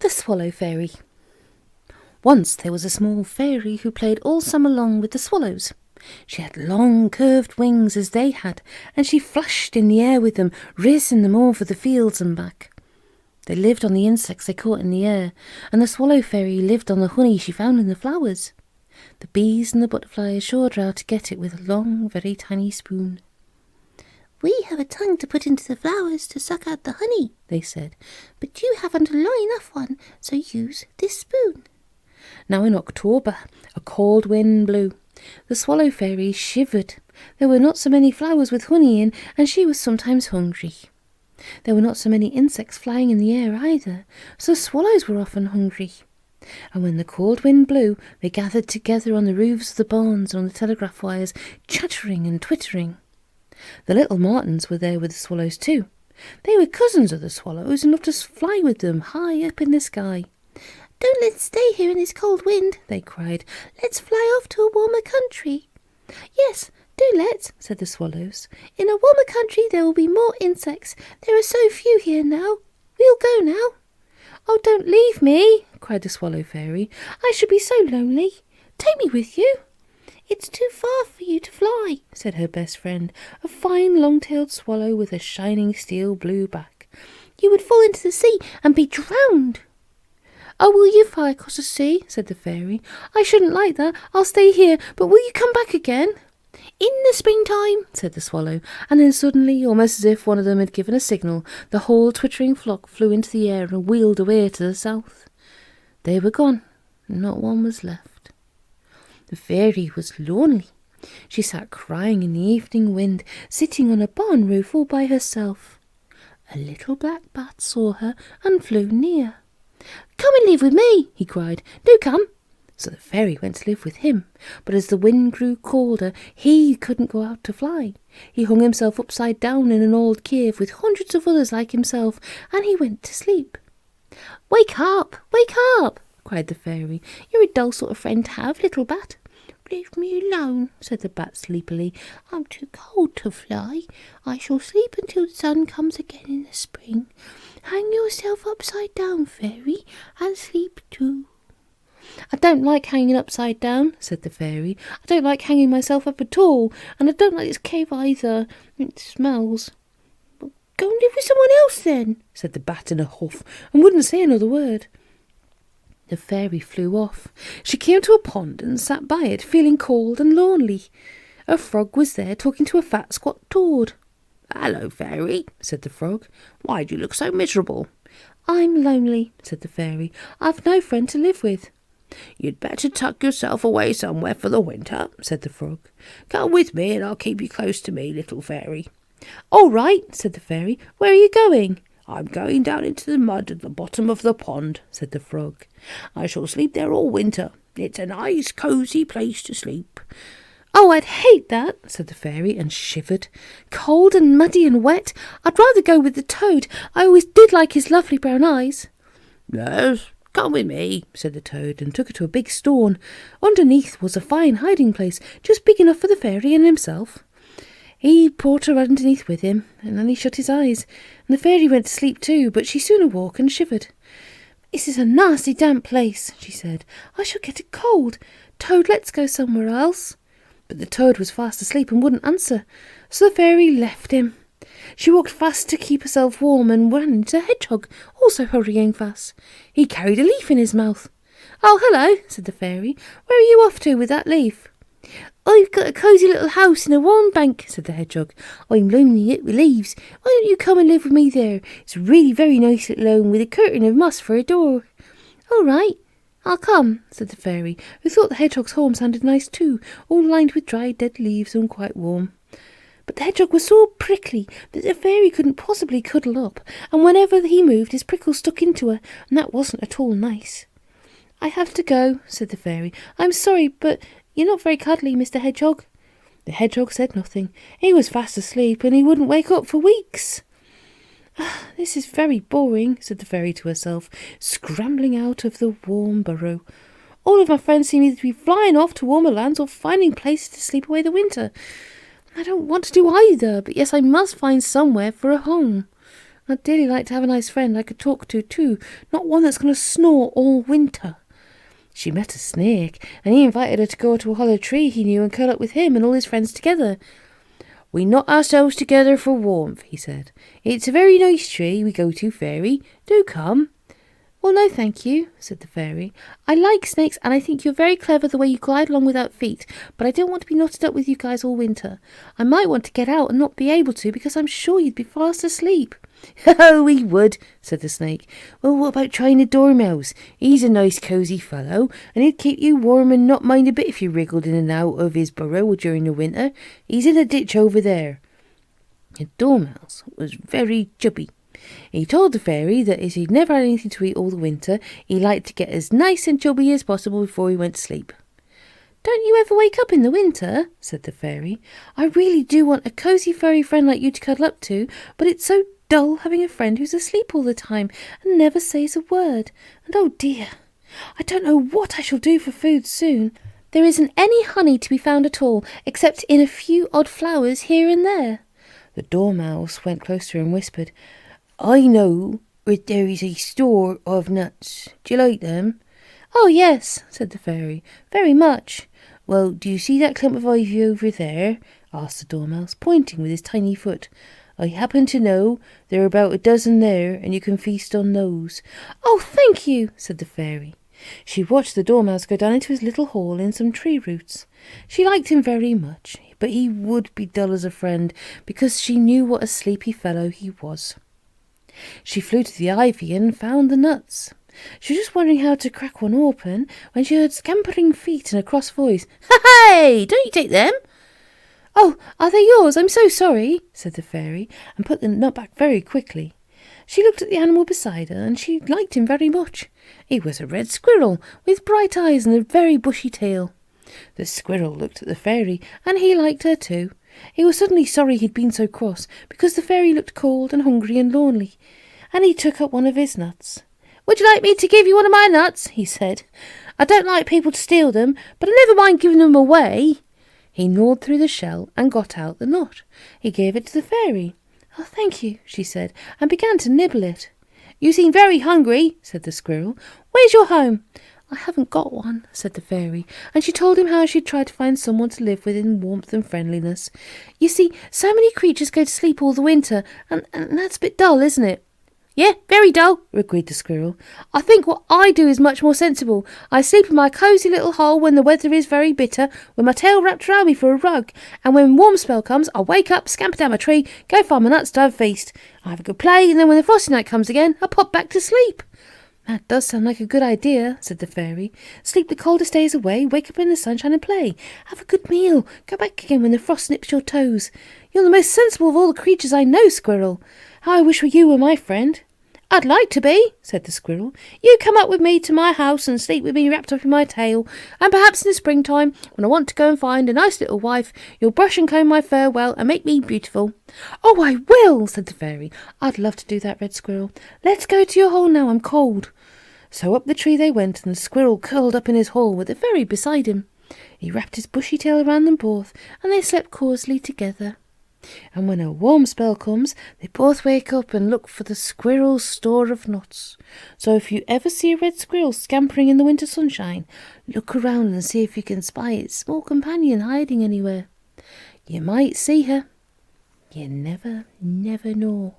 The Swallow Fairy. Once there was a small fairy who played all summer long with the swallows. She had long curved wings as they had, and she flashed in the air with them, racing them over the fields and back. They lived on the insects they caught in the air, and the Swallow Fairy lived on the honey she found in the flowers. The bees and the butterflies showed her how to get it with a long, very tiny spoon. "We have a tongue to put into the flowers to suck out the honey," they said, "but you haven't a long enough one, so use this spoon." Now in October, a cold wind blew. The Swallow Fairy shivered. There were not so many flowers with honey in, and she was sometimes hungry. There were not so many insects flying in the air either, so swallows were often hungry. And when the cold wind blew, they gathered together on the roofs of the barns and on the telegraph wires, chattering and twittering. The little martins were there with the swallows too. They were cousins of the swallows and loved to fly with them high up in the sky. "Don't let's stay here in this cold wind," they cried. "Let's fly off to a warmer country." "Yes, do let's," said the swallows. "In a warmer country there will be more insects. There are so few here now. We'll go now." "Oh, don't leave me," cried the Swallow Fairy. "I should be so lonely. Take me with you." "It's too far for you to fly," said her best friend, a fine long-tailed swallow with a shining steel blue back. "You would fall into the sea and be drowned." "Oh, will you fly across the sea?" said the fairy. "I shouldn't like that. I'll stay here, but will you come back again?" "In the springtime," said the swallow, and then suddenly, almost as if one of them had given a signal, the whole twittering flock flew into the air and wheeled away to the south. They were gone, and not one was left. The fairy was lonely. She sat crying in the evening wind, sitting on a barn roof all by herself. A little black bat saw her and flew near. "Come and live with me," he cried. "Do come." So the fairy went to live with him, but as the wind grew colder, he couldn't go out to fly. He hung himself upside down in an old cave with hundreds of others like himself, and he went to sleep. "Wake up, wake up," cried the fairy. "You're a dull sort of friend to have, little bat." "Leave me alone," said the bat sleepily. "I'm too cold to fly. I shall sleep until the sun comes again in the spring. Hang yourself upside down, fairy, and sleep too." "I don't like hanging upside down," said the fairy. "I don't like hanging myself up at all, and I don't like this cave either. It smells." "Well, go and live with someone else then," said the bat in a huff, and wouldn't say another word. The fairy flew off. She came to a pond and sat by it, feeling cold and lonely. A frog was there talking to a fat squat toad. "Hello, fairy," said the frog. "Why do you look so miserable?" "I'm lonely," said the fairy. "I've no friend to live with." "You'd better tuck yourself away somewhere for the winter," said the frog. "Come with me and I'll keep you close to me, little fairy." "All right," said the fairy. "Where are you going?" "I'm going down into the mud at the bottom of the pond," said the frog. "I shall sleep there all winter. It's a nice, cosy place to sleep." "Oh, I'd hate that," said the fairy, and shivered. "Cold and muddy and wet. I'd rather go with the toad. I always did like his lovely brown eyes." "Yes, come with me," said the toad, and took her to a big stone. Underneath was a fine hiding place, just big enough for the fairy and himself. He brought her underneath with him, and then he shut his eyes, and the fairy went to sleep too, but she soon awoke and shivered. "This is a nasty damp place," she said. "I shall get a cold. Toad, let's go somewhere else." But the toad was fast asleep and wouldn't answer, so the fairy left him. She walked fast to keep herself warm and ran into a hedgehog, also hurrying fast. He carried a leaf in his mouth. "Oh, hello," said the fairy. "Where are you off to with that leaf?" "I've got a cosy little house in a warm bank," said the hedgehog. "I'm loaning it with leaves. Why don't you come and live with me there? It's a really very nice little home with a curtain of moss for a door." "All right, I'll come," said the fairy, who thought the hedgehog's home sounded nice too, all lined with dry dead leaves and quite warm. But the hedgehog was so prickly that the fairy couldn't possibly cuddle up, and whenever he moved his prickles stuck into her, and that wasn't at all nice. "I have to go," said the fairy. "I'm sorry, but you're not very cuddly, Mr. Hedgehog." The hedgehog said nothing. He was fast asleep, and he wouldn't wake up for weeks. "This is very boring," said the fairy to herself, scrambling out of the warm burrow. "All of my friends seem either to be flying off to warmer lands or finding places to sleep away the winter. I don't want to do either, but yes, I must find somewhere for a home. I'd dearly like to have a nice friend I could talk to too, not one that's going to snore all winter. She met a snake, and he invited her to go to a hollow tree he knew and curl up with him and all his friends together. We knot ourselves together for warmth, he said. It's a very nice tree we go to, fairy. Do come. Well, no, thank you, said the fairy. I like snakes, and I think you're very clever the way you glide along without feet, but I don't want to be knotted up with you guys all winter. I might want to get out and not be able to, because I'm sure you'd be fast asleep. Oh, he would, said the snake. Well, what about trying a dormouse? He's a nice cosy fellow, and he'd keep you warm and not mind a bit if you wriggled in and out of his burrow during the winter. He's in a ditch over there. The dormouse was very chubby. He told the fairy that as he'd never had anything to eat all the winter, he liked to get as nice and chubby as possible before he went to sleep. Don't you ever wake up in the winter? Said the fairy. I really do want a cosy furry friend like you to cuddle up to, but it's so dull having a friend who's asleep all the time and never says a word. And oh dear, I don't know what I shall do for food soon. There isn't any honey to be found at all, except in a few odd flowers here and there. The dormouse went close to her and whispered, I know where there is a store of nuts. Do you like them? Oh, yes, said the fairy, very much. Well, do you see that clump of ivy over there? Asked the dormouse, pointing with his tiny foot. I happen to know there are about a dozen there, and you can feast on those. Oh, thank you, said the fairy. She watched the dormouse go down into his little hall in some tree roots. She liked him very much, but he would be dull as a friend, because she knew what a sleepy fellow he was. She flew to the ivy and found the nuts. She was just wondering how to crack one open when she heard scampering feet and a cross voice. Hey, don't you take them? Oh, are they yours? I'm so sorry, said the fairy, and put the nut back very quickly. She looked at the animal beside her, and she liked him very much. He was a red squirrel, with bright eyes and a very bushy tail. The squirrel looked at the fairy, and he liked her too. He was suddenly sorry he'd been so cross, because the fairy looked cold and hungry and lonely, and he took up one of his nuts. Would you like me to give you one of my nuts? He said. I don't like people to steal them, but I never mind giving them away. He gnawed through the shell and got out the nut. He gave it to the fairy. Oh, thank you, she said, and began to nibble it. You seem very hungry, said the squirrel. Where's your home? I haven't got one, said the fairy, and she told him how she'd tried to find someone to live with in warmth and friendliness. You see, so many creatures go to sleep all the winter, and that's a bit dull, isn't it? Yeah, very dull, agreed the squirrel. I think what I do is much more sensible. I sleep in my cosy little hole when the weather is very bitter, with my tail wrapped around me for a rug, and when warm spell comes, I wake up, scamper down my tree, go find my nuts to have a feast. I have a good play, and then when the frosty night comes again, I pop back to sleep. That does sound like a good idea, said the fairy. Sleep the coldest days away, wake up in the sunshine and play. Have a good meal, go back again when the frost nips your toes. You're the most sensible of all the creatures I know, Squirrel. How I wish you were my friend. I'd like to be, said the squirrel. You come up with me to my house and sleep with me wrapped up in my tail, and perhaps in the springtime, when I want to go and find a nice little wife, you'll brush and comb my fur well and make me beautiful. Oh, I will, said the fairy. I'd love to do that, Red Squirrel. Let's go to your hole now, I'm cold. So up the tree they went, and the squirrel curled up in his hole with the fairy beside him. He wrapped his bushy tail around them both, and they slept cosily together. And when a warm spell comes, they both wake up and look for the squirrel's store of nuts. So if you ever see a red squirrel scampering in the winter sunshine, look around and see if you can spy its small companion hiding anywhere. You might see her. You never know.